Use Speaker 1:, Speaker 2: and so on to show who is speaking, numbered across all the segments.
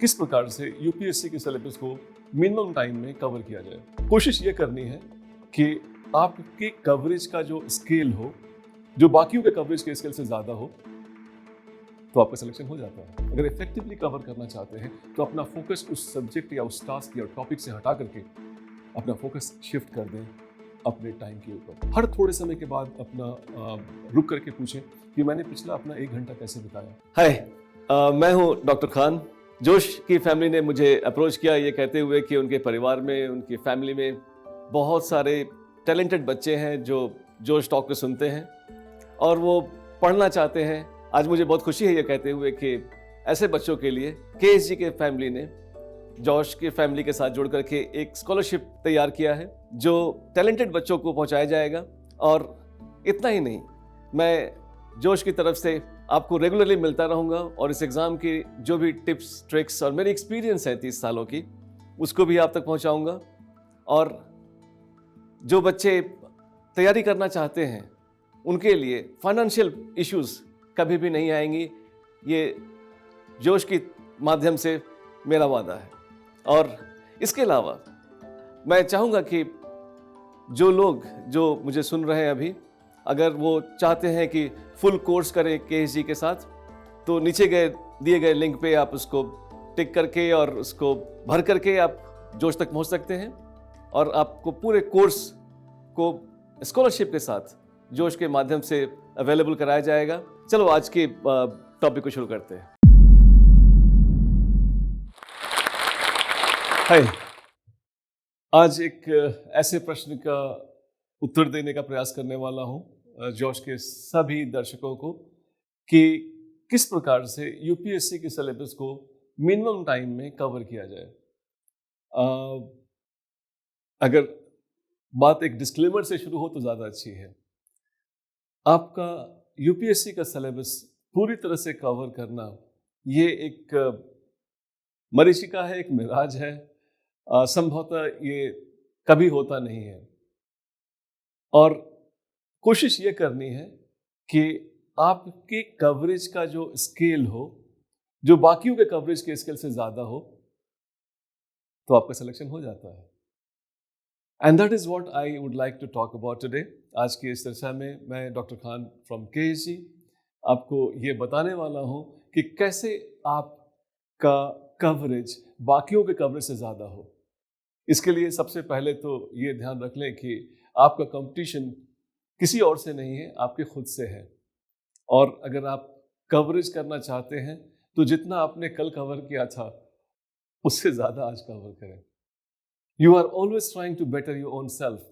Speaker 1: किस प्रकार से यूपीएससी के सिलेबस को मिनिमम टाइम में कवर किया जाए। कोशिश ये करनी है कि आपके कवरेज का जो स्केल हो, जो बाकियों के कवरेज के स्केल से ज़्यादा हो, तो आपका सिलेक्शन हो जाता है। अगर इफेक्टिवली कवर करना चाहते हैं तो अपना फोकस उस सब्जेक्ट या उस टास्क या टॉपिक से हटा करके अपना फोकस शिफ्ट कर दें अपने टाइम के ऊपर। हर थोड़े समय के बाद अपना रुक करके पूछें कि मैंने पिछला अपना 1 घंटा कैसे बिताया।
Speaker 2: हाय, मैं हूं डॉक्टर खान। जोश की फैमिली ने मुझे अप्रोच किया ये कहते हुए कि उनके परिवार में, उनकी फैमिली में बहुत सारे टैलेंटेड बच्चे हैं जो जोश टॉक को सुनते हैं और वो पढ़ना चाहते हैं। आज मुझे बहुत खुशी है ये कहते हुए कि ऐसे बच्चों के लिए केएसजी के फैमिली ने जोश की फैमिली के साथ जुड़ करके एक स्कॉलरशिप तैयार किया है जो टैलेंटेड बच्चों को पहुंचाया जाएगा। और इतना ही नहीं, मैं जोश की तरफ से आपको रेगुलरली मिलता रहूंगा और इस एग्ज़ाम की जो भी टिप्स, ट्रिक्स और मेरी एक्सपीरियंस है 30 सालों की, उसको भी आप तक पहुंचाऊंगा। और जो बच्चे तैयारी करना चाहते हैं उनके लिए फाइनेंशियल इश्यूज कभी भी नहीं आएंगी, ये जोश के माध्यम से मेरा वादा है। और इसके अलावा मैं चाहूँगा कि जो लोग जो मुझे सुन रहे हैं अभी, अगर वो चाहते हैं कि फुल कोर्स करें केएसजी के साथ, तो नीचे दिए गए लिंक पे आप उसको टिक करके और उसको भर करके आप जोश तक पहुंच सकते हैं और आपको पूरे कोर्स को स्कॉलरशिप के साथ जोश के माध्यम से अवेलेबल कराया जाएगा। चलो आज के टॉपिक को शुरू करते हैं।
Speaker 1: हाय, आज एक ऐसे प्रश्न का उत्तर देने का प्रयास करने वाला हूं जोश के सभी दर्शकों को कि किस प्रकार से यूपीएससी के सिलेबस को मिनिमम टाइम में कवर किया जाए। अगर बात एक डिस्क्लेमर से शुरू हो तो ज़्यादा अच्छी है। आपका यूपीएससी का सिलेबस पूरी तरह से कवर करना ये एक मरीचिका है, एक मिराज है। संभवतः ये कभी होता नहीं है और कोशिश ये करनी है कि आपके कवरेज का जो स्केल हो, जो बाकियों के कवरेज के स्केल से ज़्यादा हो, तो आपका सिलेक्शन हो जाता है। And that is what I would like to talk about today. आज की इस चर्चा में मैं डॉक्टर खान फ्रॉम केएसजी आपको ये बताने वाला हूँ कि कैसे आपका कवरेज बाकियों के कवरेज से ज़्यादा हो। इसके लिए सबसे पहले तो ये ध्यान रख लें कि आपका कंपटीशन किसी और से नहीं है, आपके खुद से है। और अगर आप कवरेज करना चाहते हैं तो जितना आपने कल कवर किया था उससे ज़्यादा आज कवर करें। You are always trying to better your own self.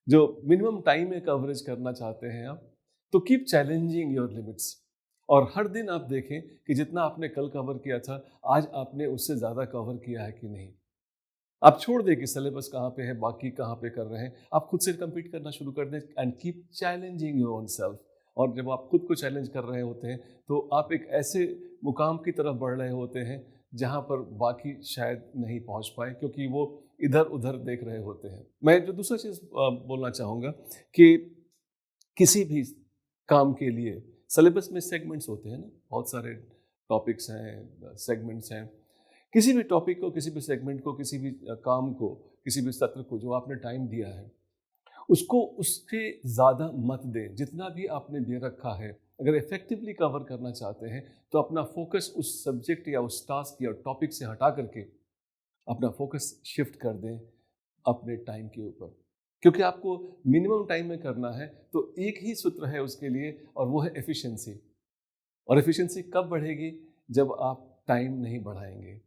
Speaker 1: जो मिनिमम टाइम में कवरेज करना चाहते हैं आप, तो कीप चैलेंजिंग योर लिमिट्स। और हर दिन आप देखें कि जितना आपने कल कवर किया था, आज आपने उससे ज़्यादा कवर किया है कि नहीं। आप छोड़ दें कि सिलेबस कहाँ पे है, बाकी कहाँ पे कर रहे हैं। आप खुद से कम्पीट करना शुरू कर दें and keep challenging your own self. और जब आप खुद को चैलेंज कर रहे होते हैं तो आप एक ऐसे मुकाम की तरफ बढ़ रहे होते हैं जहाँ पर बाकी शायद नहीं पहुँच पाए, क्योंकि वो इधर उधर देख रहे होते हैं। मैं जो दूसरा चीज़ बोलना चाहूँगा कि किसी भी काम के लिए सिलेबस में सेगमेंट्स होते हैं ना, बहुत सारे टॉपिक्स हैं, सेगमेंट्स हैं। किसी भी टॉपिक को, किसी भी सेगमेंट को, किसी भी काम को, किसी भी सत्र को जो आपने टाइम दिया है, उसको उससे ज़्यादा मत दें जितना भी आपने दे रखा है। अगर इफेक्टिवली कवर करना चाहते हैं तो अपना फोकस उस सब्जेक्ट या उस टास्क या टॉपिक से हटा करके अपना फोकस शिफ्ट कर दें अपने टाइम के ऊपर, क्योंकि आपको मिनिमम टाइम में करना है। तो एक ही सूत्र है उसके लिए और वो है एफिशिएंसी। और एफिशिएंसी कब बढ़ेगी? जब आप टाइम नहीं बढ़ाएंगे,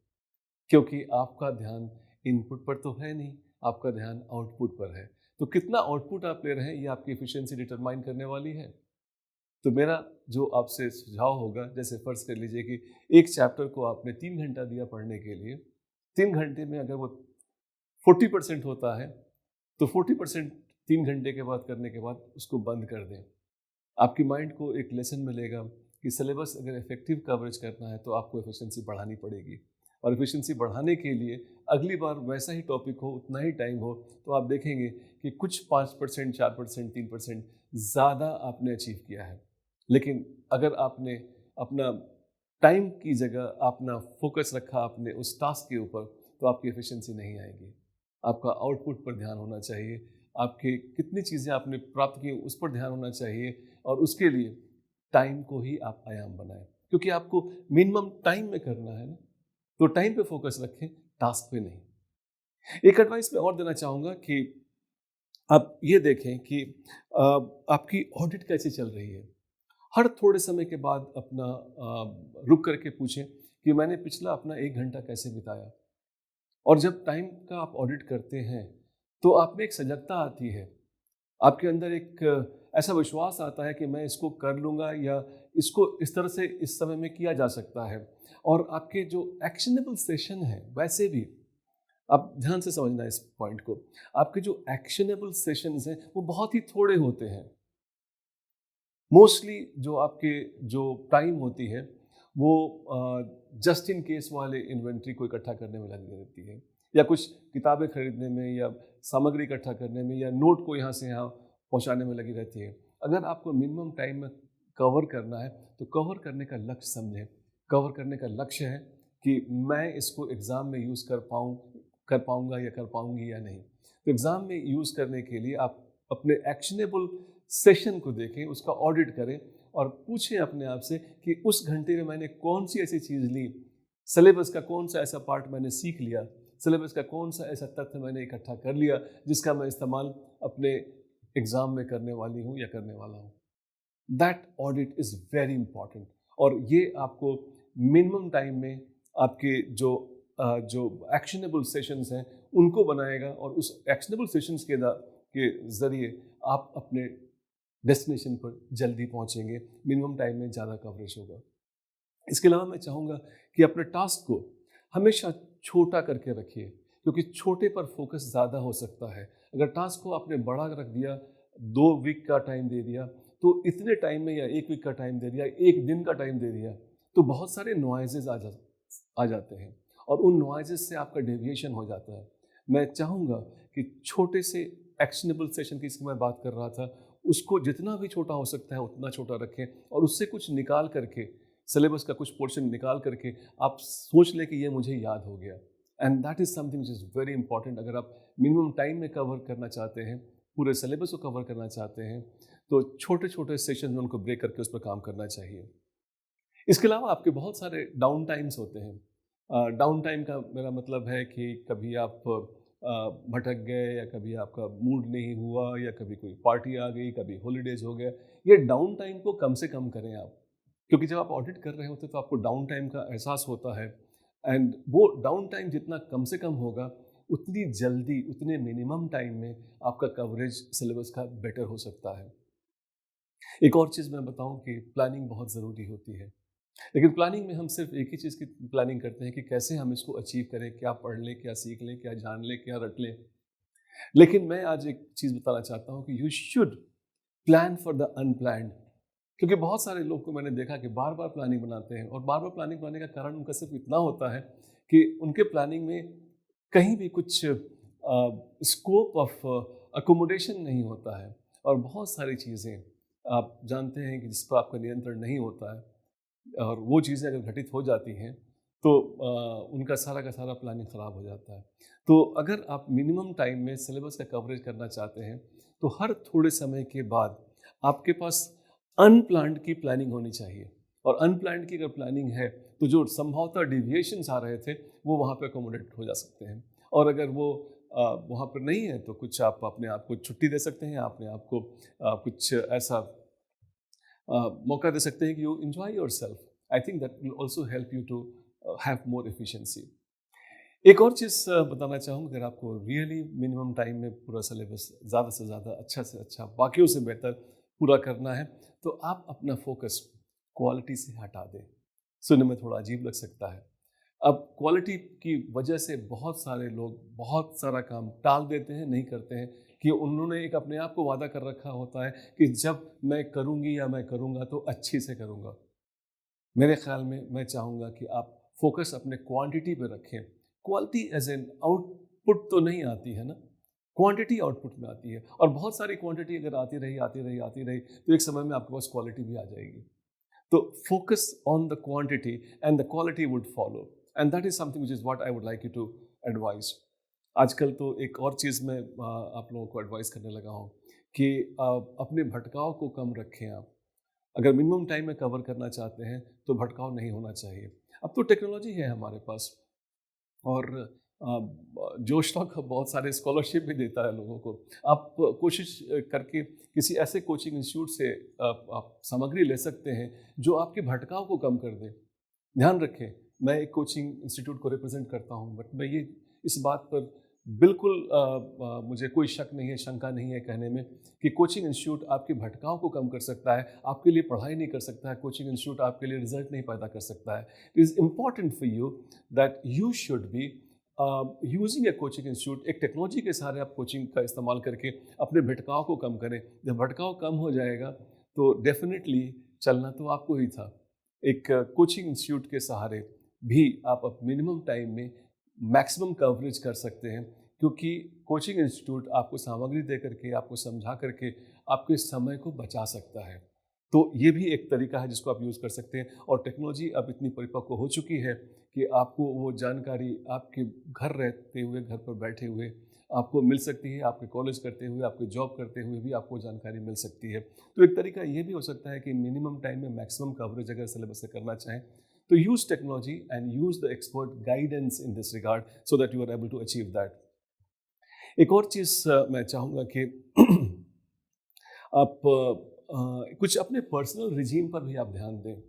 Speaker 1: क्योंकि आपका ध्यान इनपुट पर तो है नहीं, आपका ध्यान आउटपुट पर है। तो कितना आउटपुट आप ले रहे हैं ये आपकी एफिशिएंसी डिटरमाइन करने वाली है। तो मेरा जो आपसे सुझाव होगा, जैसे फर्ज कर लीजिए कि एक चैप्टर को आपने 3 घंटा दिया पढ़ने के लिए, 3 घंटे में अगर वो 40% होता है तो 40% 3 घंटे के बाद करने के बाद उसको बंद कर दें। आपकी माइंड को एक लेसन मिलेगा कि सिलेबस अगर इफेक्टिव कवरेज करना है तो आपको एफिशिएंसी बढ़ानी पड़ेगी। और एफिशिएंसी बढ़ाने के लिए अगली बार वैसा ही टॉपिक हो, उतना ही टाइम हो, तो आप देखेंगे कि कुछ 5%, 4%, 3% ज़्यादा आपने अचीव किया है। लेकिन अगर आपने अपना टाइम की जगह अपना फोकस रखा आपने उस टास्क के ऊपर, तो आपकी एफिशिएंसी नहीं आएगी। आपका आउटपुट पर ध्यान होना चाहिए, आपके कितनी चीज़ें आपने प्राप्त की उस पर ध्यान होना चाहिए, और उसके लिए टाइम को ही आप आयाम बनाएं, क्योंकि आपको मिनिमम टाइम में करना है ना, तो टाइम पे फोकस रखें, टास्क पे नहीं। एक एडवाइस मैं और देना चाहूँगा कि आप ये देखें कि आपकी ऑडिट कैसे चल रही है। हर थोड़े समय के बाद अपना रुक करके पूछें कि मैंने पिछला अपना 1 घंटा कैसे बिताया। और जब टाइम का आप ऑडिट करते हैं, तो आप में एक सजगता आती है, आपके अंदर एक ऐसा विश्वास आता है कि मैं इसको कर लूँगा, या इसको इस तरह से इस समय में किया जा सकता है। और आपके जो एक्शनेबल सेशन है, वैसे भी आप ध्यान से समझना इस पॉइंट को, आपके जो एक्शनेबल सेशंस हैं वो बहुत ही थोड़े होते हैं। मोस्टली जो आपके जो टाइम होती है वो जस्ट इन केस वाले इन्वेंट्री को इकट्ठा करने में लगी रहती है, या कुछ किताबें खरीदने में, या सामग्री इकट्ठा करने में, या नोट को यहाँ से यहाँ पहुँचाने में लगी रहती है। अगर आपको मिनिमम टाइम में कवर करना है, तो कवर करने का लक्ष्य समझें। कवर करने का लक्ष्य है कि मैं इसको एग्ज़ाम में यूज़ कर पाऊँगा या कर पाऊँगी या नहीं। तो एग्ज़ाम में यूज़ करने के लिए आप अपने एक्शनेबल सेशन को देखें, उसका ऑडिट करें, और पूछें अपने आप से कि उस घंटे में मैंने कौन सी ऐसी चीज़ ली, सिलेबस का कौन सा ऐसा पार्ट मैंने सीख लिया, सिलेबस का कौन सा ऐसा तथ्य मैंने इकट्ठा कर लिया जिसका मैं इस्तेमाल अपने एग्ज़ाम में करने वाली हूँ या करने वाला हूँ। That audit is very important, और ये आपको मिनिमम टाइम में आपके जो एक्शनेबल सेशंस हैं उनको बनाएगा, और उस एक्शनेबल सेशंस के ज़रिए आप अपने डेस्टिनेशन पर जल्दी पहुंचेंगे, मिनिमम टाइम में ज़्यादा कवरेज होगा। इसके अलावा मैं चाहूँगा कि अपने टास्क को हमेशा छोटा करके रखिए, क्योंकि छोटे पर फोकस ज़्यादा हो सकता है। अगर टास्क को आपने बड़ा रख दिया, 2 वीक का टाइम दे दिया, तो इतने टाइम में, या 1 वीक का टाइम दे दिया, 1 दिन का टाइम दे दिया, तो बहुत सारे नॉइजेज आ जाते हैं, और उन नॉइजेज से आपका डेविएशन हो जाता है। मैं चाहूँगा कि छोटे से एक्शनेबल सेशन की इसकी मैं बात कर रहा था, उसको जितना भी छोटा हो सकता है उतना छोटा रखें, और उससे कुछ निकाल करके, सिलेबस का कुछ पोर्शन निकाल करके आप सोच लें कि ये मुझे याद हो गया। And that is something which is very important. अगर आप मिनिमम टाइम में कवर करना चाहते हैं, पूरे सिलेबस को कवर करना चाहते हैं, तो छोटे छोटे सेशन में उनको ब्रेक करके उस पर काम करना चाहिए। इसके अलावा आपके बहुत सारे डाउन टाइम्स होते हैं। डाउन टाइम का मेरा मतलब है कि कभी आप भटक गए, या कभी आपका मूड नहीं हुआ, या कभी कोई पार्टी आ गई, कभी हॉलीडेज हो गया। ये डाउन टाइम को कम से कम करें आप, क्योंकि जब आप ऑडिट कर रहे होते हैं तो आपको डाउन टाइम का एहसास होता है, एंड वो डाउन टाइम जितना कम से कम होगा, उतनी जल्दी, उतने मिनिमम टाइम में आपका कवरेज सिलेबस का बेटर हो सकता है। एक और चीज़ मैं बताऊं कि प्लानिंग बहुत ज़रूरी होती है, लेकिन प्लानिंग में हम सिर्फ एक ही चीज़ की प्लानिंग करते हैं कि कैसे हम इसको अचीव करें, क्या पढ़ लें, क्या सीख लें, क्या जान लें, क्या रट लें। लेकिन मैं आज एक चीज़ बताना चाहता हूँ कि you should plan for the unplanned. क्योंकि बहुत सारे लोग को मैंने देखा कि बार बार प्लानिंग बनाते हैं, और बार बार प्लानिंग बनाने का कारण उनका सिर्फ इतना होता है कि उनके प्लानिंग में कहीं भी कुछ स्कोप ऑफ अकोमोडेशन नहीं होता है, और बहुत सारी चीज़ें आप जानते हैं कि जिस पर आपका नियंत्रण नहीं होता है, और वो चीज़ें अगर घटित हो जाती हैं तो उनका सारा का सारा प्लानिंग ख़राब हो जाता है। तो अगर आप मिनिमम टाइम में सिलेबस का कवरेज करना चाहते हैं, तो हर थोड़े समय के बाद आपके पास अनप्लान्ड की प्लानिंग होनी चाहिए, और अनप्लान्ड की अगर प्लानिंग है तो जो संभवतः डिविएशंस आ रहे थे वो वहाँ पे अकोमोडेट हो जा सकते हैं। और अगर वो वहाँ पर नहीं है, तो कुछ आप अपने आप को छुट्टी दे सकते हैं, अपने आप को कुछ ऐसा मौका दे सकते हैं कि you enjoy yourself. I think that will also help you to have more efficiency. एक और चीज़ बताना चाहूँगा, अगर आपको रियली मिनिमम टाइम में पूरा सिलेबस ज़्यादा से ज़्यादा, अच्छा से अच्छा, बाकियों से बेहतर पूरा करना है, तो आप अपना फोकस क्वालिटी से हटा दें। सुनने में थोड़ा अजीब लग सकता है। अब क्वालिटी की वजह से बहुत सारे लोग बहुत सारा काम टाल देते हैं, नहीं करते हैं, कि उन्होंने एक अपने आप को वादा कर रखा होता है कि जब मैं करूँगी या मैं करूँगा तो अच्छे से करूँगा। मेरे ख्याल में मैं चाहूँगा कि आप फोकस अपने क्वांटिटी पे रखें। क्वालिटी एज एन आउटपुट तो नहीं आती है ना, क्वांटिटी आउटपुट में आती है, और बहुत सारी क्वांटिटी अगर आती रही तो एक समय में आपके पास क्वालिटी भी आ जाएगी। तो focus on the quantity and the quality would follow, and that is something which is what I would like you to advice. आजकल तो एक और चीज़ मैं आप लोगों को एडवाइस करने लगा हूँ कि अपने भटकाव को कम रखें। आप अगर मिनिमम टाइम में कवर करना चाहते हैं तो भटकाव नहीं होना चाहिए। अब तो टेक्नोलॉजी है हमारे पास, और जो स्टॉक बहुत सारे स्कॉलरशिप भी देता है लोगों को। आप कोशिश करके किसी ऐसे कोचिंग इंस्टीट्यूट से आप सामग्री ले सकते हैं जो आपके भटकाव को कम कर दे। ध्यान रखें, मैं एक कोचिंग इंस्टीट्यूट को रिप्रेजेंट करता हूं, बट मैं ये इस बात पर बिल्कुल मुझे कोई शक नहीं है, शंका नहीं है कहने में कि कोचिंग इंस्टीट्यूट आपके भटकाव को कम कर सकता है, आपके लिए पढ़ाई नहीं कर सकता है, कोचिंग इंस्टीट्यूट आपके लिए रिजल्ट नहीं पैदा कर सकता है। It is important for you that you should be using A coaching institute. एक टेक्नोलॉजी के सहारे आप कोचिंग का इस्तेमाल करके अपने भटकाव को कम करें। जब भटकाव कम हो जाएगा तो डेफिनेटली चलना तो आपको ही था। एक कोचिंग इंस्टीट्यूट के सहारे भी आप मिनिमम टाइम में मैक्सिमम कवरेज कर सकते हैं, क्योंकि कोचिंग इंस्टीट्यूट आपको सामग्री दे करके, आपको समझा करके आपके समय को बचा सकता है। तो ये भी एक तरीका है जिसको आप यूज़ कर सकते हैं। और टेक्नोलॉजी अब इतनी परिपक्व हो चुकी है कि आपको वो जानकारी आपके घर रहते हुए, घर पर बैठे हुए आपको मिल सकती है। आपके कॉलेज करते हुए, आपके जॉब करते हुए भी आपको जानकारी मिल सकती है। तो एक तरीका ये भी हो सकता है कि मिनिमम टाइम में मैक्सिमम कवरेज अगर सिलेबस से करना चाहें तो use technology and use the expert guidance in this regard so that you are able to achieve that. एक और चीज़ मैं चाहूँगा कि आप कुछ अपने पर्सनल रिजीम पर भी आप ध्यान दें,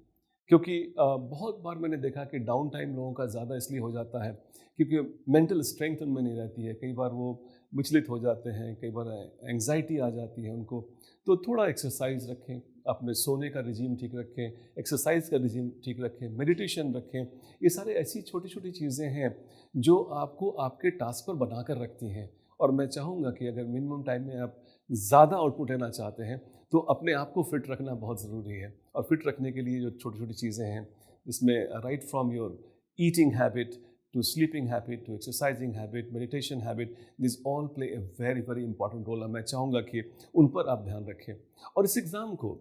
Speaker 1: क्योंकि बहुत बार मैंने देखा कि डाउन टाइम लोगों का ज़्यादा इसलिए हो जाता है क्योंकि मेंटल स्ट्रेंथ उनमें नहीं रहती है। कई बार वो विचलित हो जाते हैं, कई बार एंग्जाइटी आ जाती है उनको। तो थोड़ा एक्सरसाइज रखें, अपने सोने का रिजीम ठीक रखें, एक्सरसाइज का रिजीम ठीक रखें, मेडिटेशन रखें। ये सारे ऐसी छोटी छोटी चीज़ें हैं जो आपको आपके टास्क पर बना कर रखती हैं। और मैं चाहूँगा कि अगर मिनिमम टाइम में आप ज़्यादा आउटपुट लेना चाहते हैं तो अपने आप को फिट रखना बहुत ज़रूरी है। और फिट रखने के लिए जो छोटी छोटी चीज़ें हैं, इसमें right from your eating habit to sleeping habit, to exercising habit, meditation habit, these all play a very very important role। मैं चाहूँगा कि उन पर आप ध्यान रखें और इस एग्ज़ाम को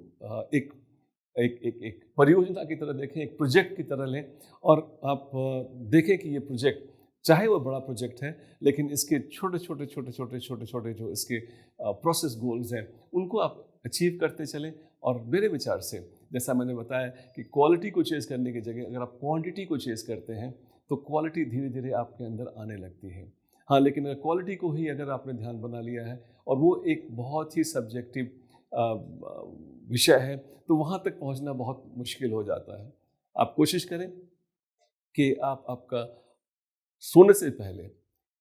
Speaker 1: एक एक एक एक परियोजना की तरह देखें, एक प्रोजेक्ट की तरह लें। और आप देखें कि ये प्रोजेक्ट, चाहे वो बड़ा प्रोजेक्ट है, लेकिन इसके छोटे छोटे छोटे छोटे छोटे छोटे जो इसके प्रोसेस गोल्स हैं उनको आप अचीव करते चलें। और मेरे विचार से, जैसा मैंने बताया कि क्वालिटी को चेज़ करने की जगह अगर आप क्वांटिटी को चेज़ करते हैं तो क्वालिटी धीरे धीरे आपके अंदर आने लगती है। हाँ, लेकिन अगर क्वालिटी को ही अगर आपने ध्यान बना लिया है और वो एक बहुत ही सब्जेक्टिव विषय है तो वहाँ तक पहुँचना बहुत मुश्किल हो जाता है। आप कोशिश करें कि आपका सोने से पहले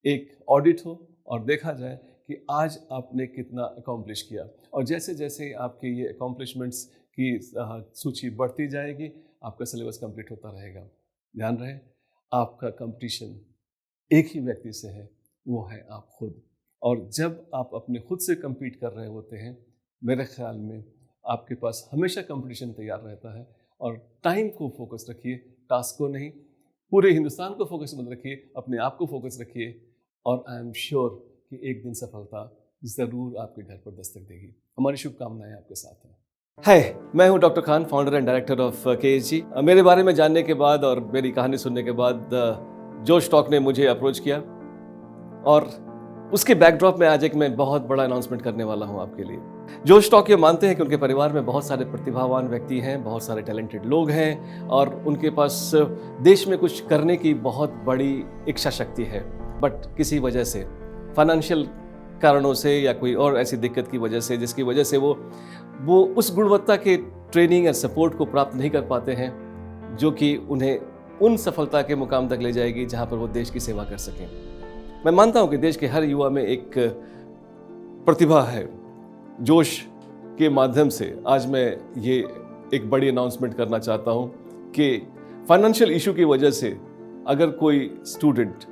Speaker 1: एक ऑडिट हो और देखा जाए कि आज आपने कितना अकॉम्प्लिश किया। और जैसे जैसे आपके ये अकॉम्प्लिशमेंट्स की सूची बढ़ती जाएगी, आपका सिलेबस कंप्लीट होता रहेगा। ध्यान रहे, आपका कंपटीशन एक ही व्यक्ति से है, वो है आप खुद। और जब आप अपने खुद से compete कर रहे होते हैं, मेरे ख्याल में आपके पास हमेशा कंपटीशन तैयार रहता है। और टाइम को फोकस रखिए, टास्क को नहीं। पूरे हिंदुस्तान को फोकस मत रखिए, अपने आप को फोकस रखिए। और आई एम श्योर कि एक दिन सफलता ज़रूर आपके घर पर दस्तक देगी। हमारी शुभकामनाएं आपके साथ हैं।
Speaker 2: हाय, मैं हूं doctor Khan, founder and director of KSG। मेरे बारे में जानने के बाद और मेरी कहानी सुनने के बाद जोश टॉक ने मुझे अप्रोच किया और उसके बैकड्रॉप में आज एक मैं बहुत बड़ा अनाउंसमेंट करने वाला हूं आपके लिए। जोश टॉक ये मानते हैं कि उनके परिवार में बहुत सारे प्रतिभावान व्यक्ति हैं, बहुत सारे टैलेंटेड लोग हैं और उनके पास देश में कुछ करने की बहुत बड़ी इच्छा शक्ति है। बट किसी वजह से, फाइनेंशियल कारणों से या कोई और ऐसी दिक्कत की वजह से, जिसकी वजह से वो उस गुणवत्ता के ट्रेनिंग और सपोर्ट को प्राप्त नहीं कर पाते हैं जो कि उन्हें उन सफलता के मुकाम तक ले जाएगी जहां पर वो देश की सेवा कर सकें। मैं मानता हूं कि देश के हर युवा में एक प्रतिभा है। जोश के माध्यम से आज मैं ये एक बड़ी अनाउंसमेंट करना चाहता हूं कि फाइनेंशियल इशू की वजह से अगर कोई स्टूडेंट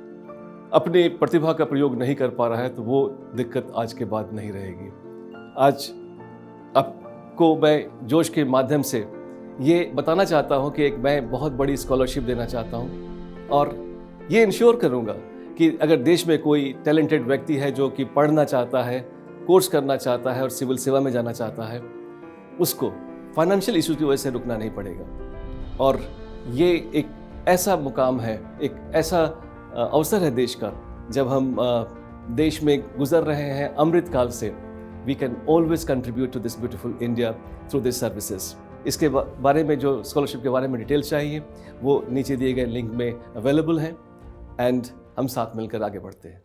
Speaker 2: अपनी प्रतिभा का प्रयोग नहीं कर पा रहा है तो वो दिक्कत आज के बाद नहीं रहेगी। आज आपको मैं जोश के माध्यम से ये बताना चाहता हूँ कि मैं बहुत बड़ी स्कॉलरशिप देना चाहता हूँ और ये इंश्योर करूँगा कि अगर देश में कोई टैलेंटेड व्यक्ति है जो कि पढ़ना चाहता है, कोर्स करना चाहता है और सिविल सेवा में जाना चाहता है, उसको फाइनेंशियल इशू की वजह से रुकना नहीं पड़ेगा। और ये एक ऐसा मुकाम है, एक ऐसा अवसर है देश का, जब हम देश में गुजर रहे हैं अमृत काल से, we can always contribute to this beautiful India through this services. इसके बारे में, जो स्कॉलरशिप के बारे में डिटेल्स चाहिए, वो नीचे दिए गए लिंक में अवेलेबल हैं, एंड हम साथ मिलकर आगे बढ़ते हैं।